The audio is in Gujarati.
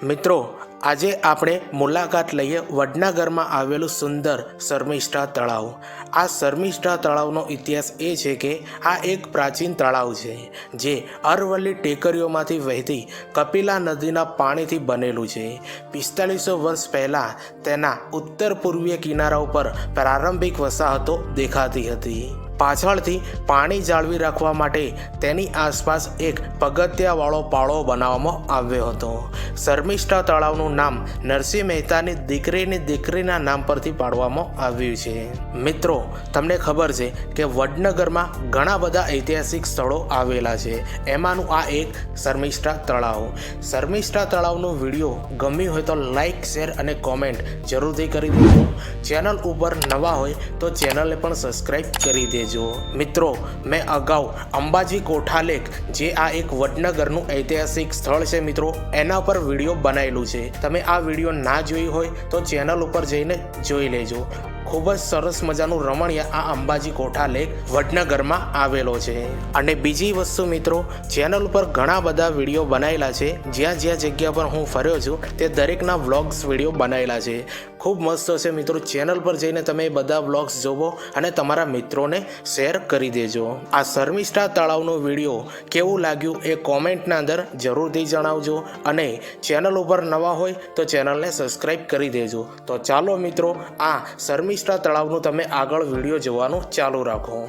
મિત્રો, આજે આપણે મુલાકાત લઈએ વડનગરમાં આવેલું સુંદર શર્મિષ્ઠા તળાવ। આ શર્મિષ્ઠા તળાવનો ઇતિહાસ એ છે કે આ એક પ્રાચીન તળાવ છે જે અરવલ્લી ટેકરીઓમાંથી વહેતી કપિલા નદીના પાણીથી બનેલું છે। 4500 વર્ષ પહેલાં તેના ઉત્તર પૂર્વીય કિનારા ઉપર પ્રારંભિક વસાહતો દેખાતી હતી। પાછળથી પાણી જાળવી રાખવા માટે તેની આસપાસ એક પગથિયાવાળો પાળો બનાવવામાં આવ્યો હતો। શર્મિષ્ઠા તળાવનું નામ નરસિંહ મહેતાની દીકરીના નામ પરથી પાડવામાં આવ્યું છે। મિત્રો, તમને ખબર છે કે વડનગરમાં ઘણા બધા ઐતિહાસિક સ્થળો આવેલા છે, એમાંનું આ એક શર્મિષ્ઠા તળાવ। શર્મિષ્ઠા તળાવનો વિડીયો ગમ્યો હોય તો લાઈક, શેર અને કોમેન્ટ જરૂરથી કરી દેજો। ચેનલ ઉપર નવા હોય તો ચેનલને પણ સબસ્ક્રાઈબ કરી દેજો। મિત્રો, મેં અગાઉ અંબાજી કોઠાલેક, જે આ એક વડનગરનું ઐતિહાસિક સ્થળ છે મિત્રો, એના પર વિડીયો બનાવેલું છે। તમે આ વિડીયો ના જોઈ હોય તો ચેનલ ઉપર જઈને જોઈ લેજો। ખૂબ જ સરસ મજાનું રમણીય આ અંબાજી કોઠાલેક વડનગરમાં આવેલો છે। અને બીજી વસ્તુ મિત્રો, ચેનલ ઉપર ઘણા બધા વિડીયો બનાવેલા છે, જ્યાં જગ્યા પર હું ફર્યો છું તે દરેકના વ્લોગ્સ વિડીયો બનાવેલા છે। ખૂબ મસ્ત છે મિત્રો, ચેનલ પર જઈને તમે બધા વ્લોગ્સ જોવો અને તમારા મિત્રોને શેર કરી દેજો। આ શર્મિષ્ઠા તળાવનો વિડીયો કેવું લાગ્યું એ કોમેન્ટના અંદર જરૂરથી જણાવજો, અને ચેનલ ઉપર નવા હોય તો ચેનલને સબસ્ક્રાઈબ કરી દેજો। તો ચાલો મિત્રો, આ શર્મિષ્ઠા તળાવનું તમે આગળ વિડીયો જોવાનું ચાલુ રાખો।